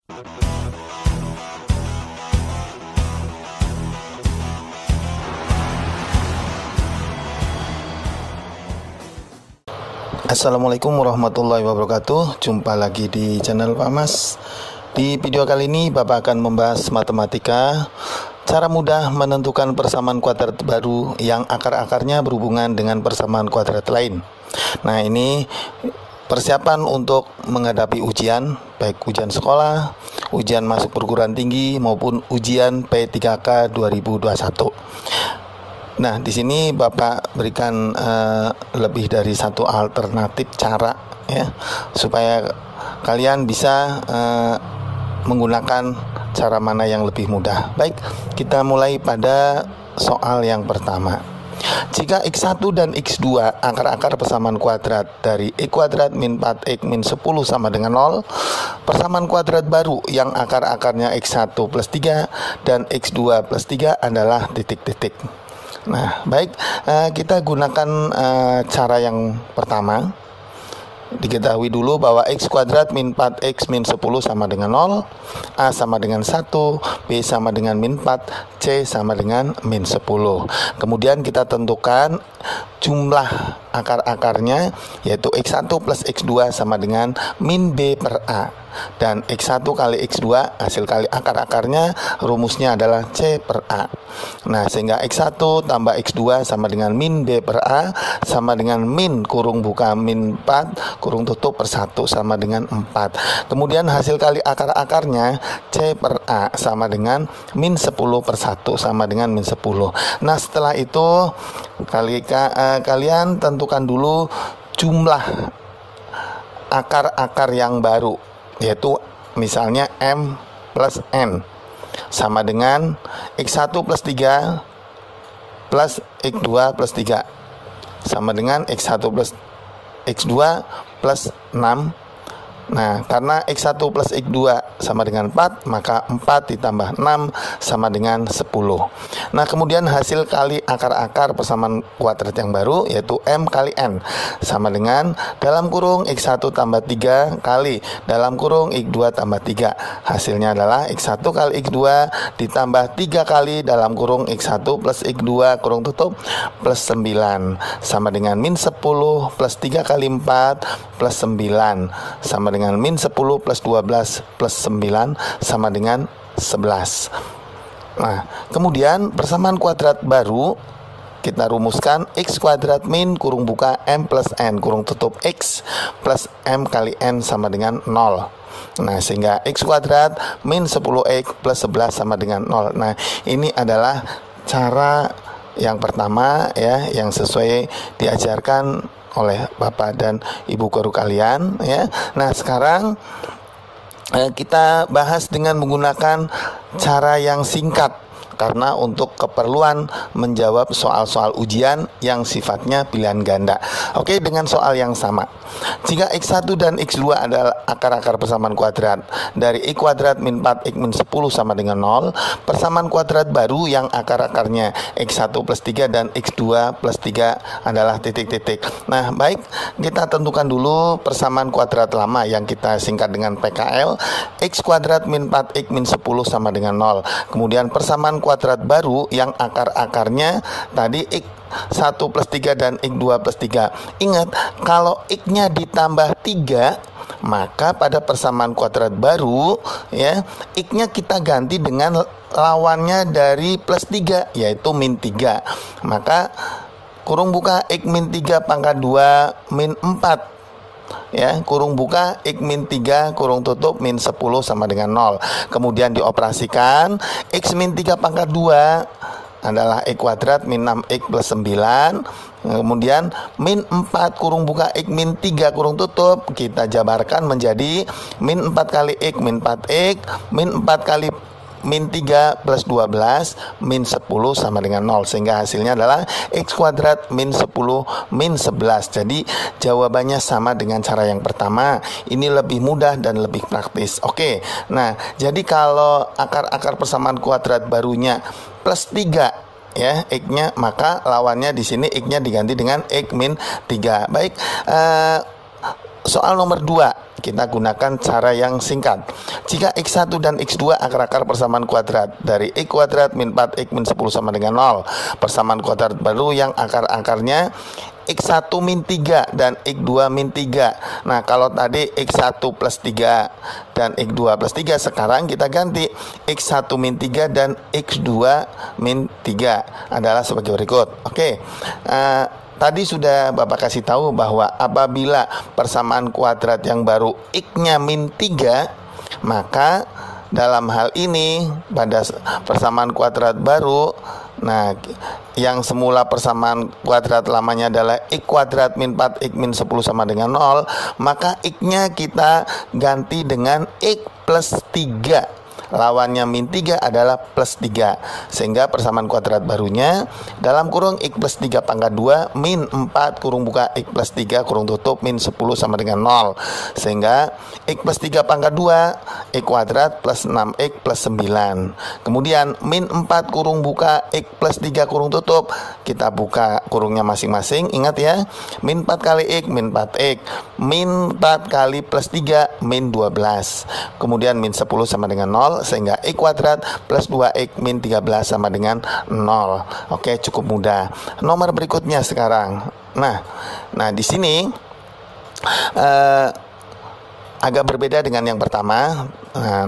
Assalamualaikum warahmatullahi wabarakatuh. Jumpa lagi di channel Pak Mas. Di video kali ini Bapak akan membahas matematika, cara mudah menentukan persamaan kuadrat baru yang akar-akarnya berhubungan dengan persamaan kuadrat lain. Nah, ini persiapan untuk menghadapi ujian, baik ujian sekolah, ujian masuk perguruan tinggi maupun ujian P3K 2021. Nah, di sini Bapak berikan lebih dari satu alternatif cara ya, supaya kalian bisa menggunakan cara mana yang lebih mudah. Baik, kita mulai pada soal yang pertama. Jika X1 dan X2 akar-akar persamaan kuadrat dari X kuadrat min 4X min 10 sama dengan 0, persamaan kuadrat baru yang akar-akarnya X1 plus 3 dan X2 plus 3 adalah titik-titik. Nah, baik, kita gunakan cara yang pertama. Diketahui dulu bahwa X kuadrat min 4X min 10 sama dengan 0, A sama dengan 1, B sama dengan min 4, C sama dengan min 10. Kemudian kita tentukan jumlah akar-akarnya, yaitu X1 plus X2 sama dengan min B per A. Dan X1 kali X2 hasil kali akar-akarnya rumusnya adalah C per A. Nah, sehingga X1 tambah X2 sama dengan min B per A sama dengan min kurung buka min 4 kurung tutup per 1 sama dengan 4. Kemudian hasil kali akar-akarnya C per A sama dengan min 10 per 1 sama dengan min 10. Nah, setelah itu kalian tentukan dulu jumlah akar-akar yang baru, yaitu misalnya M plus N sama dengan X1 plus 3 plus X2 plus 3 sama dengan X1 plus X2 plus 6. Nah, karena X1 plus X2 sama dengan 4, maka 4 ditambah 6 sama dengan 10. Nah, kemudian hasil kali akar-akar persamaan kuadrat yang baru, yaitu M kali N, sama dengan dalam kurung X1 tambah 3 kali dalam kurung X2 tambah 3. Hasilnya adalah X1 kali X2 ditambah 3 kali dalam kurung X1 plus X2 kurung tutup plus 9 sama dengan min 10 plus 3 kali 4 plus 9 sama dengan min 10 plus 12 plus 9 sama dengan 11. Nah, kemudian persamaan kuadrat baru kita rumuskan X kuadrat min kurung buka M plus N kurung tutup X plus M kali N sama dengan 0. Nah, sehingga X kuadrat min 10X plus 11 sama dengan 0. Nah, ini adalah cara yang pertama ya, yang sesuai diajarkan oleh Bapak dan Ibu guru kalian ya. Nah, sekarang kita bahas dengan menggunakan cara yang singkat, karena untuk keperluan menjawab soal-soal ujian yang sifatnya pilihan ganda. Oke, dengan soal yang sama. Jika X1 dan X2 adalah akar-akar persamaan kuadrat dari X kuadrat min 4X min 10 sama dengan 0, persamaan kuadrat baru yang akar-akarnya X1 plus 3 dan X2 plus 3 adalah titik-titik. Nah, baik, kita tentukan dulu persamaan kuadrat lama yang kita singkat dengan PKL. X kuadrat min 4X min 10 sama dengan 0. Kemudian persamaan kuadrat baru yang akar-akarnya tadi X1 plus 3 dan X2 plus 3. Ingat, kalau X-nya ditambah 3, maka pada persamaan kuadrat baru ya, X-nya kita ganti dengan lawannya dari plus 3, yaitu min 3. Maka kurung buka X min 3 pangkat 2 min 4 ya, kurung buka X min 3 kurung tutup min 10 sama dengan 0. Kemudian dioperasikan X min 3 pangkat 2 adalah X kuadrat min 6X plus 9. Kemudian min 4 kurung buka X min 3 kurung tutup kita jabarkan menjadi min 4 kali X min 4X min 4 kali min 3 plus 12 min 10 sama dengan 0, sehingga hasilnya adalah X kuadrat min 10 min 11. Jadi jawabannya sama dengan cara yang pertama. Ini lebih mudah dan lebih praktis. Oke, nah jadi kalau akar-akar persamaan kuadrat barunya plus 3 ya, X-nya, maka lawannya di sini X-nya diganti dengan X min 3. Baik, soal nomor 2, kita gunakan cara yang singkat. Jika X1 dan X2 akar-akar persamaan kuadrat dari X kuadrat min 4X min 10 sama dengan 0. Persamaan kuadrat baru yang akar-akarnya X1 min 3 dan X2 min 3. Nah, kalau tadi X1 plus 3 dan X2 plus 3, sekarang kita ganti X1 min 3 dan X2 min 3 adalah sebagai berikut. Oke, tadi sudah Bapak kasih tahu bahwa apabila persamaan kuadrat yang baru X-nya min 3, maka dalam hal ini pada persamaan kuadrat baru, nah yang semula persamaan kuadrat lamanya adalah X kuadrat min 4X min 10 sama dengan 0, maka X-nya kita ganti dengan X plus 3. Lawannya min 3 adalah plus 3. Sehingga persamaan kuadrat barunya dalam kurung X plus 3 pangkat 2 min 4 kurung buka X plus 3 kurung tutup min 10 sama dengan 0. Sehingga X plus 3 pangkat 2 X kuadrat plus 6X plus 9. Kemudian min 4 kurung buka X plus 3 kurung tutup, kita buka kurungnya masing-masing. Ingat ya, min 4 kali X min 4X, min 4 kali plus 3 min 12. Kemudian min 10 sama dengan 0, sehingga X kuadrat plus 2X min 13 sama dengan 0. Oke, cukup mudah. Nomor berikutnya sekarang. Nah di sini agak berbeda dengan yang pertama.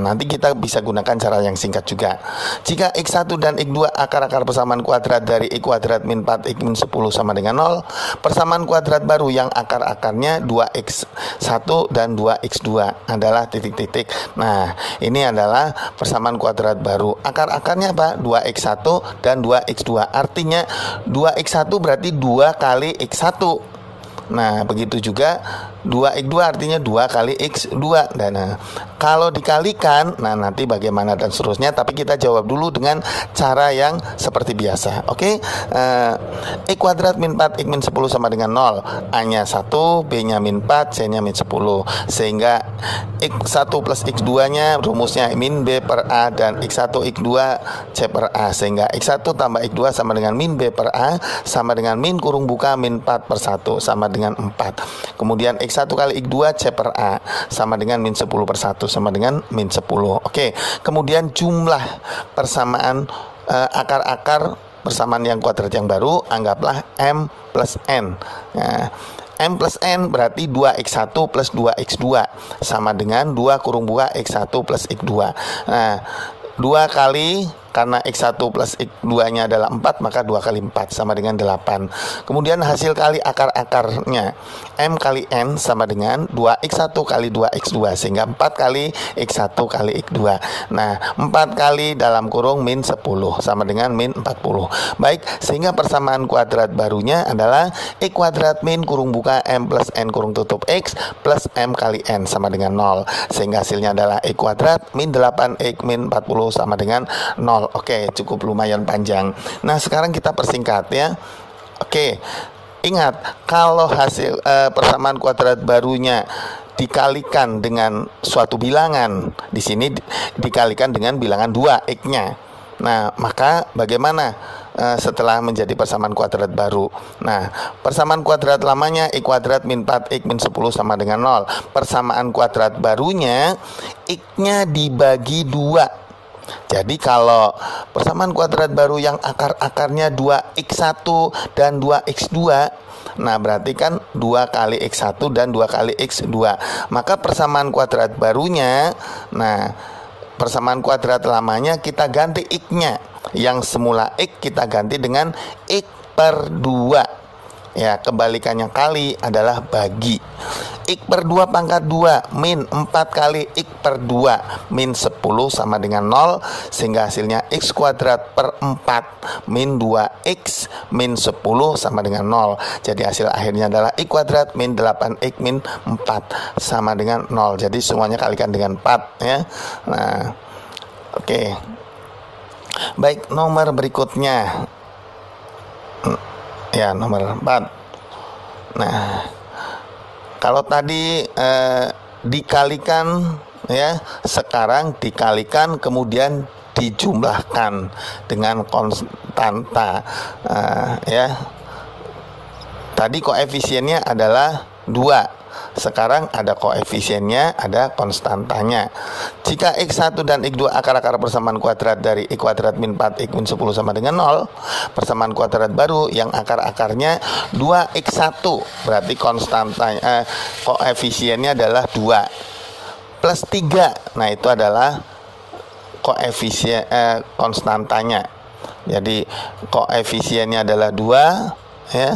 Nanti kita bisa gunakan cara yang singkat juga. Jika X1 dan X2 akar-akar persamaan kuadrat dari X kuadrat min 4X min 10 sama dengan 0, persamaan kuadrat baru yang akar-akarnya 2X1 dan 2X2 adalah titik-titik. Nah, ini adalah persamaan kuadrat baru. Akar-akarnya apa? 2X1 dan 2X2. Artinya 2X1 berarti 2 kali X1. Nah, begitu juga 2X2 artinya 2 kali X2. Dan kalau dikalikan, nanti bagaimana dan seterusnya. Tapi kita jawab dulu dengan cara yang seperti biasa. Oke, X kuadrat min 4X min 10 sama dengan 0. A-nya 1, B-nya min 4, C-nya min 10. Sehingga X1 plus X2 nya rumusnya min B per A dan X1 X2 C per A. Sehingga X1 tambah X2 sama dengan min B per A sama dengan min kurung buka min 4 per 1 sama dengan 4. Kemudian X1 kali X2 C per A sama dengan min 10 per 1 sama dengan min 10. Oke, kemudian jumlah persamaan akar-akar persamaan yang kuadrat yang baru, anggaplah M plus N. Nah, M plus N berarti 2X1 plus 2X2 sama dengan 2 kurung buka X1 plus X2. Nah, 2 kali, karena X1 plus X2 nya adalah 4, maka 2 kali 4 sama dengan 8. Kemudian hasil kali akar-akarnya M kali N sama dengan 2X1 kali 2X2, sehingga 4 kali X1 kali X2. Nah, 4 kali dalam kurung min 10 sama dengan min 40. Baik, sehingga persamaan kuadrat barunya adalah X kuadrat min kurung buka M plus N kurung tutup X plus M kali N sama dengan 0. Sehingga hasilnya adalah X kuadrat min 8X min 40 sama dengan 0. Oke, cukup lumayan panjang. Nah, sekarang kita persingkat ya. Oke, ingat, kalau hasil persamaan kuadrat barunya dikalikan dengan suatu bilangan, di sini dikalikan dengan bilangan 2 X-nya. Nah, maka bagaimana setelah menjadi persamaan kuadrat baru? Nah, persamaan kuadrat lamanya X kuadrat min 4X min 10 sama dengan 0. Persamaan kuadrat barunya X-nya dibagi 2. Jadi kalau persamaan kuadrat baru yang akar-akarnya 2X1 dan 2X2, nah berarti kan 2 kali X1 dan 2 kali X2. Maka persamaan kuadrat barunya, nah persamaan kuadrat lamanya kita ganti X-nya. Yang semula X kita ganti dengan X per 2. Ya, kebalikannya kali adalah bagi. X per 2 pangkat 2 min 4 kali X per 2 min 10 sama dengan 0. Sehingga hasilnya X kuadrat per 4 min 2X min 10 sama dengan 0. Jadi hasil akhirnya adalah X kuadrat min 8X min 4 sama dengan 0. Jadi semuanya kalikan dengan 4 ya. Nah, oke. Baik, nomor berikutnya. Ya, nomor 4. Nah, kalau tadi dikalikan ya, sekarang dikalikan kemudian dijumlahkan dengan konstanta ya. Tadi koefisiennya adalah 2. Sekarang ada koefisiennya, ada konstantanya. Jika X1 dan X2 akar-akar persamaan kuadrat dari X kuadrat min 4X min 10 sama dengan 0, persamaan kuadrat baru yang akar-akarnya 2X1, berarti konstantanya koefisiennya adalah 2 plus 3. Nah, itu adalah koefisien konstantanya. Jadi koefisiennya adalah 2 ya.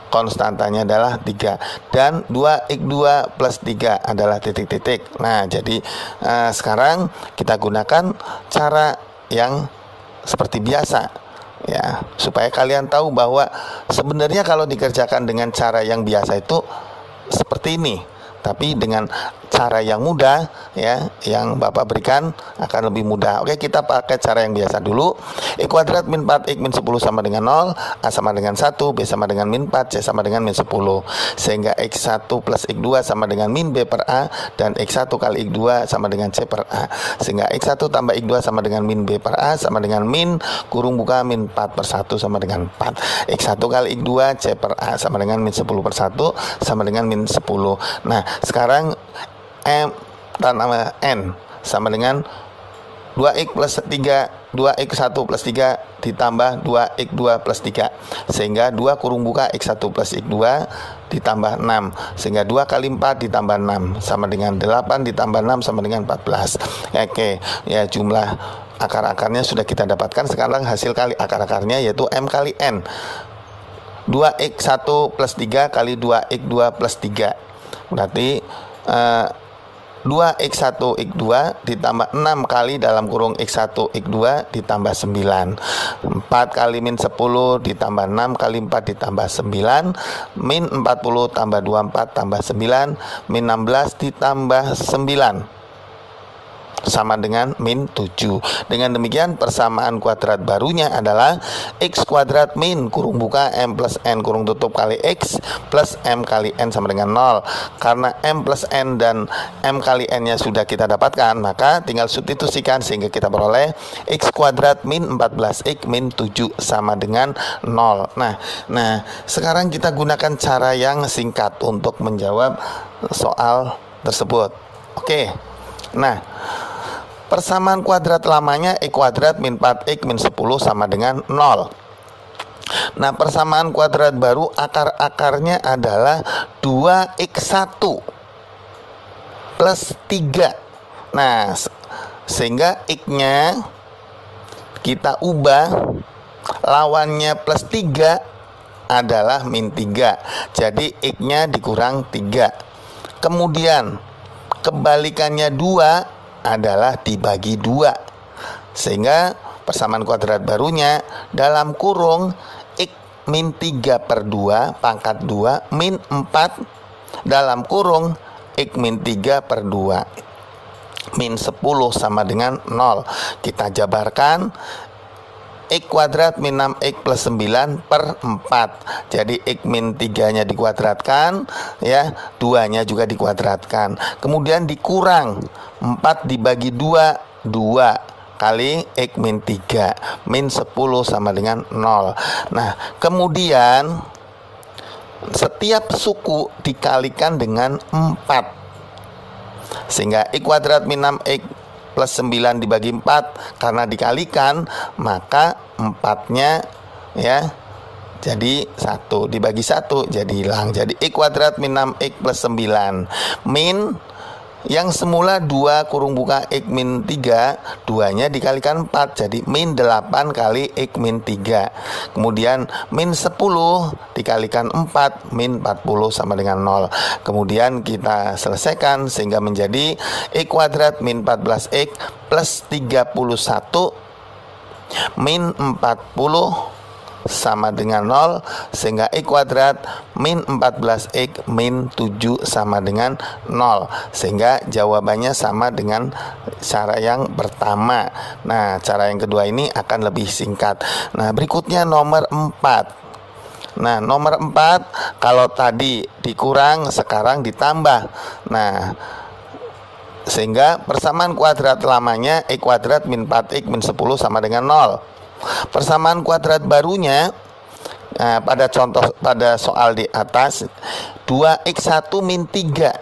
Konstantanya adalah 3 dan 2x2 plus 3 adalah titik-titik. Nah, jadi sekarang kita gunakan cara yang seperti biasa ya, supaya kalian tahu bahwa sebenarnya kalau dikerjakan dengan cara yang biasa itu seperti ini, tapi dengan cara yang mudah ya, yang Bapak berikan akan lebih mudah. Oke, kita pakai cara yang biasa dulu. X kuadrat min 4X min 10 sama dengan 0, A sama dengan 1, B sama dengan min 4, C sama dengan min 10. Sehingga X1 plus X2 sama dengan min B per A, dan X1 kali X2 sama dengan C per A. Sehingga X1 tambah X2 sama dengan min B per A sama dengan min kurung buka min 4 per 1 sama dengan 4. X1 kali X2 C per A sama dengan min 10 per 1 sama dengan min 10. Nah, sekarang M dan N sama dengan 2X plus 3, 2X1 plus 3 ditambah 2X2 plus 3. Sehingga 2 kurung buka X1 plus X2 ditambah 6. Sehingga 2 kali 4 ditambah 6 sama dengan 8 ditambah 6 sama dengan 14. Oke, ya jumlah akar-akarnya sudah kita dapatkan. Sekarang hasil kali akar-akarnya yaitu M kali N. 2X1 plus 3 kali 2X2 plus 3. Berarti 2x1 x2 ditambah 6 kali dalam kurung x1 x2 ditambah 9. 4 kali min 10 ditambah 6 kali 4 ditambah 9. Min 40 tambah 24 tambah 9. Min 16 ditambah 9 sama dengan min 7. Dengan demikian persamaan kuadrat barunya adalah X kuadrat min kurung buka M plus N kurung tutup kali X plus M kali N sama dengan 0. Karena M plus N dan M kali N nya sudah kita dapatkan, maka tinggal substitusikan sehingga kita peroleh X kuadrat min 14X min 7 sama dengan 0. Nah, sekarang kita gunakan cara yang singkat untuk menjawab soal tersebut. Oke. Nah, persamaan kuadrat lamanya X kuadrat min 4X min 10 sama dengan 0. Nah, persamaan kuadrat baru akar-akarnya adalah 2X1 plus 3. Nah, sehingga X-nya kita ubah, lawannya plus 3 adalah min 3. Jadi X-nya dikurang 3. Kemudian kebalikannya 2 adalah dibagi 2. Sehingga persamaan kuadrat barunya dalam kurung X min 3 per 2 pangkat 2 min 4 dalam kurung X min 3 per 2 min 10 sama dengan 0. Kita jabarkan X kuadrat min 6X plus 9 per 4. Jadi X min 3 nya dikuadratkan ya, 2 nya juga dikuadratkan. Kemudian dikurang 4 dibagi 2 kali X min 3 min 10 sama dengan 0. Nah, kemudian setiap suku dikalikan dengan 4. Sehingga X kuadrat min 6X plus 9 dibagi 4, karena dikalikan maka 4-nya ya jadi 1 dibagi 1 jadi hilang. Jadi X kuadrat min 6X plus 9 min yang semula 2 kurung buka X min 3, 2-nya dikalikan 4 jadi min 8 kali X min 3. Kemudian min 10 dikalikan 4 min 40 sama dengan 0. Kemudian kita selesaikan sehingga menjadi X kuadrat min 14X plus 31 min 40 sama dengan 0. Sehingga X kuadrat min 14X min 7 sama dengan 0. Sehingga jawabannya sama dengan cara yang pertama. Nah, cara yang kedua ini akan lebih singkat. Nah, berikutnya nomor 4. Nah, nomor 4 kalau tadi dikurang sekarang ditambah. Nah, sehingga persamaan kuadrat lamanya X kuadrat min 4X min 10 sama dengan 0. Persamaan kuadrat barunya Nah, pada soal di atas 2x1 min 3,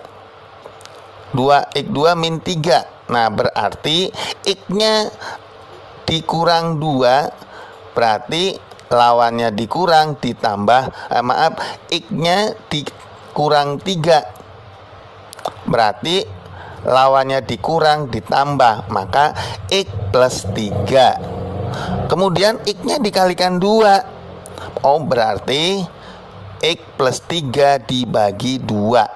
2x2 min 3. Nah, berarti x-nya dikurang 2, berarti lawannya dikurang ditambah x-nya dikurang 3, berarti lawannya dikurang ditambah, maka x plus 3. Kemudian x-nya dikalikan 2. Oh, berarti x plus 3 dibagi 2.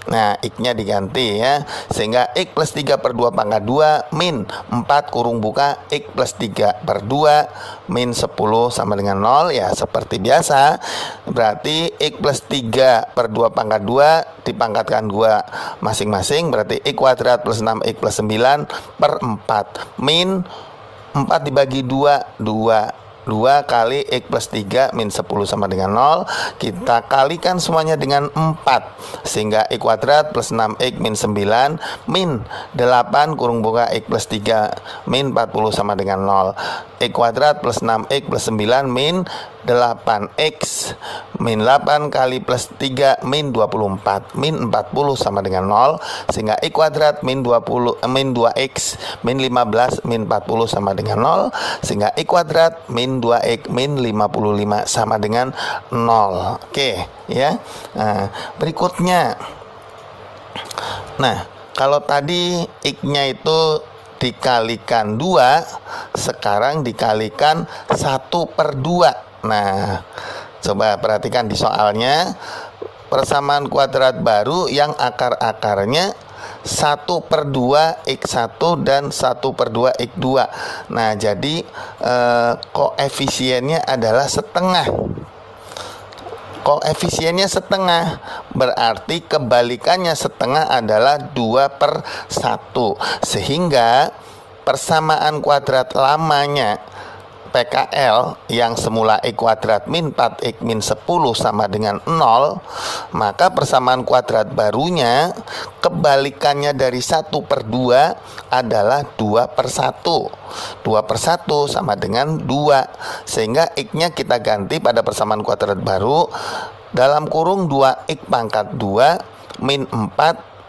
Nah, x-nya diganti ya. Sehingga x plus 3 per 2 pangkat 2 min 4 kurung buka x plus 3 per 2 min 10 sama dengan 0. Ya, seperti biasa. Berarti x plus 3 per 2 pangkat 2 dipangkatkan 2 masing-masing. Berarti x kuadrat plus 6x plus 9 per 4 min 4 dibagi 2, 2 kali x plus 3 min 10 sama dengan 0. Kita kalikan semuanya dengan 4, sehingga x kuadrat plus 6x min 9 min 8 kurung buka x plus 3 min 40 sama dengan 0. X kuadrat plus 6x plus 9 min 8x min 8 kali plus 3 min 24 min 40 sama dengan 0, sehingga x kuadrat min 2x min 15 min 40 sama dengan 0, sehingga x kuadrat min 2x min 55 sama dengan 0. Oke ya. Nah, berikutnya, nah kalau tadi x-nya itu dikalikan 2, sekarang dikalikan 1/2. Nah, coba perhatikan di soalnya, persamaan kuadrat baru yang akar-akarnya 1/2 x1 dan 1/2 x2. Nah, jadi koefisiennya adalah setengah. Koefisiennya setengah, berarti kebalikannya setengah adalah 2/1. Sehingga persamaan kuadrat lamanya PKL yang semula x kuadrat min 4x min 10 sama dengan 0, maka persamaan kuadrat barunya kebalikannya dari 1/2 adalah 2/1. 2/1 sama dengan 2, sehingga x-nya kita ganti pada persamaan kuadrat baru dalam kurung 2x pangkat 2 min 4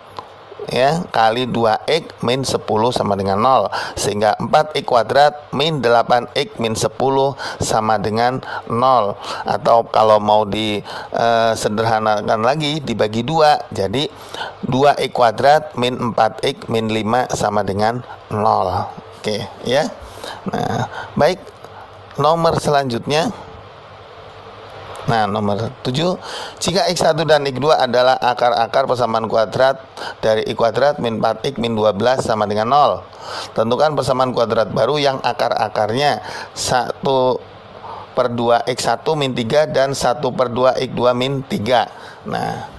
ya kali 2x min 10 sama dengan 0, sehingga 4x kuadrat min 8x min 10 sama dengan 0. Atau kalau mau disederhanakan lagi dibagi 2, jadi 2x kuadrat min 4x min 5 sama dengan 0. Oke ya. Nah, baik, nomor selanjutnya. Nah, nomor 7, jika x1 dan x2 adalah akar-akar persamaan kuadrat dari x kuadrat min 4x min 12 sama dengan 0. Tentukan persamaan kuadrat baru yang akar-akarnya 1/2 x1 min 3 dan 1/2 x2 min 3. Nah,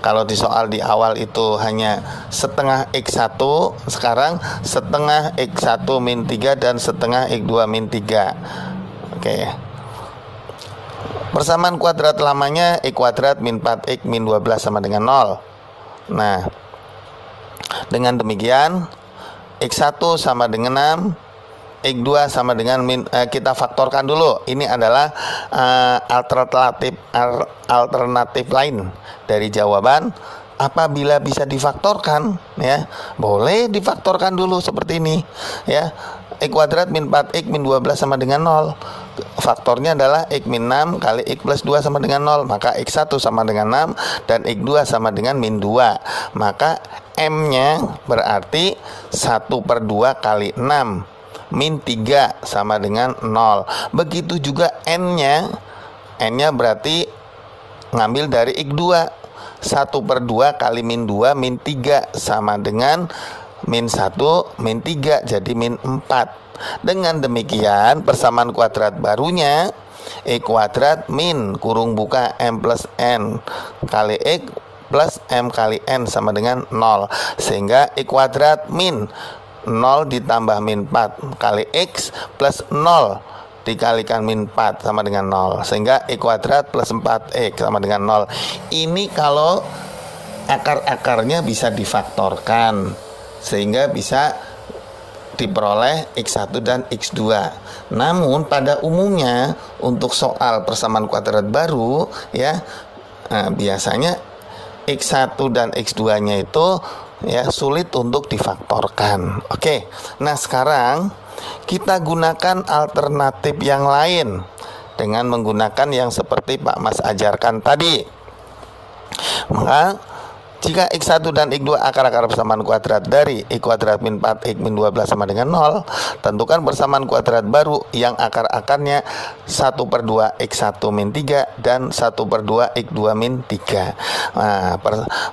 kalau di soal di awal itu hanya setengah x1, sekarang setengah x1 min 3 dan setengah x2 min 3. Oke. Persamaan kuadrat lamanya x kuadrat min 4x min 12 sama dengan 0. Nah, dengan demikian x1 sama dengan 6, x2 sama dengan kita faktorkan dulu. Ini adalah alternatif lain dari jawaban. Apabila bisa difaktorkan, ya boleh difaktorkan dulu seperti ini, ya. X kuadrat min 4x min 12 sama dengan 0. Faktornya adalah x min 6 kali x plus 2 sama dengan 0. Maka x1 sama dengan 6 dan x2 sama dengan min 2. Maka m-nya berarti 1/2 kali 6 min 3 sama dengan 0. Begitu juga n-nya berarti ngambil dari x2. 1/2 kali min 2 min 3 sama dengan min 1 min 3, jadi min 4. Dengan demikian persamaan kuadrat barunya x kuadrat min kurung buka m plus n kali x plus m kali n sama dengan 0. Sehingga x kuadrat min 0 ditambah min 4 kali x plus 0 dikalikan min 4 sama dengan 0, sehingga x kuadrat plus 4x sama dengan 0. Ini kalau akar-akarnya bisa difaktorkan, sehingga bisa diperoleh X1 dan X2. Namun pada umumnya untuk soal persamaan kuadrat baru ya, biasanya X1 dan X2-nya itu ya sulit untuk difaktorkan. Oke. Nah, sekarang kita gunakan alternatif yang lain dengan menggunakan yang seperti Pak Mas ajarkan tadi. Maka jika X1 dan X2 akar-akar persamaan kuadrat dari X kuadrat min 4X min 12 sama dengan 0, tentukan persamaan kuadrat baru yang akar-akarnya 1/2 X1 min 3 dan 1/2 X2 min 3. Nah,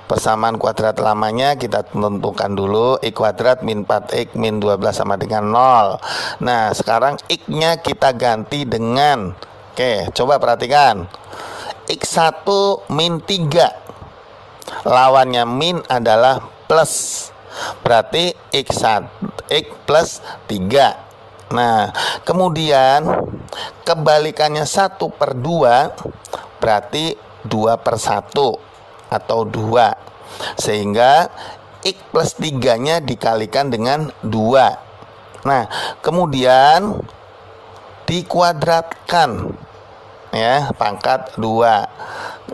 persamaan kuadrat lamanya kita tentukan dulu, X kuadrat min 4X min 12 sama dengan 0. Nah, sekarang X-nya kita ganti dengan, oke, coba perhatikan, X1 min 3. Lawannya min adalah plus, berarti X1 X plus 3. Nah, kemudian kebalikannya 1/2 berarti 2/1 atau 2, sehingga X plus 3 nya dikalikan dengan 2. Nah, kemudian dikuadratkan ya, pangkat 2.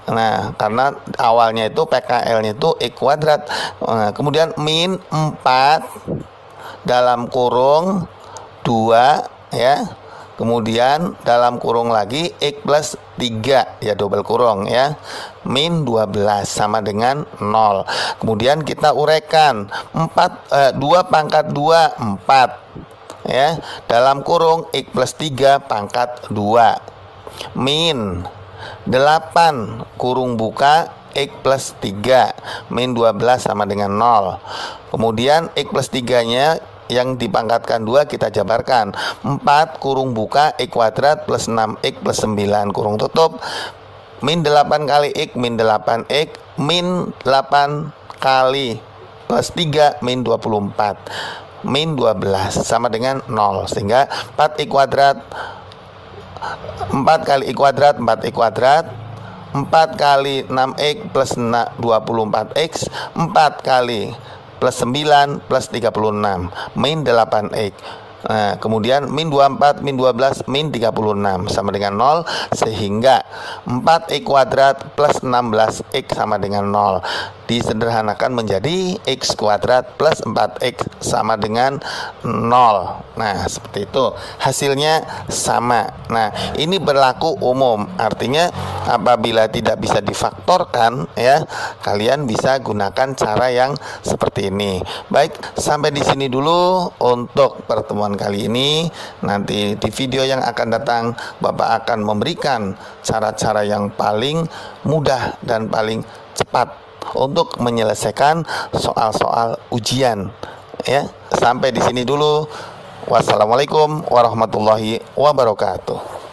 Nah, karena awalnya itu PKL-nya itu X kuadrat. Nah, kemudian min 4 dalam kurung 2 ya. Kemudian dalam kurung lagi X plus 3 ya, double kurung ya. Min 12 sama dengan 0. Kemudian kita uraikan 2 pangkat 2 4 ya. Dalam kurung X plus 3 pangkat 2. Min 8 kurung buka X plus 3 min 12 sama dengan 0. Kemudian X plus 3 nya yang dipangkatkan 2 kita jabarkan, 4 kurung buka X kuadrat plus 6X plus 9 kurung tutup, min 8 kali X min 8X min 8 kali plus 3 min 24 min 12 sama dengan 0, sehingga 4X kuadrat 4 kali X kuadrat 4X kuadrat, 4 kali 6X plus 24X, 4 kali plus 9 plus 36 min 8X. Nah, kemudian min 24 min 12 min 36 sama dengan 0, sehingga 4X kuadrat plus 16X sama dengan 0 disederhanakan menjadi X kuadrat plus 4X sama dengan 0. Nah, seperti itu, hasilnya sama. Nah, ini berlaku umum, artinya apabila tidak bisa difaktorkan ya, kalian bisa gunakan cara yang seperti ini. Baik, sampai di sini dulu untuk pertemuan kali ini. Nanti di video yang akan datang Bapak akan memberikan cara-cara yang paling mudah dan paling cepat untuk menyelesaikan soal-soal ujian ya. Sampai di sini dulu. Wassalamualaikum warahmatullahi wabarakatuh.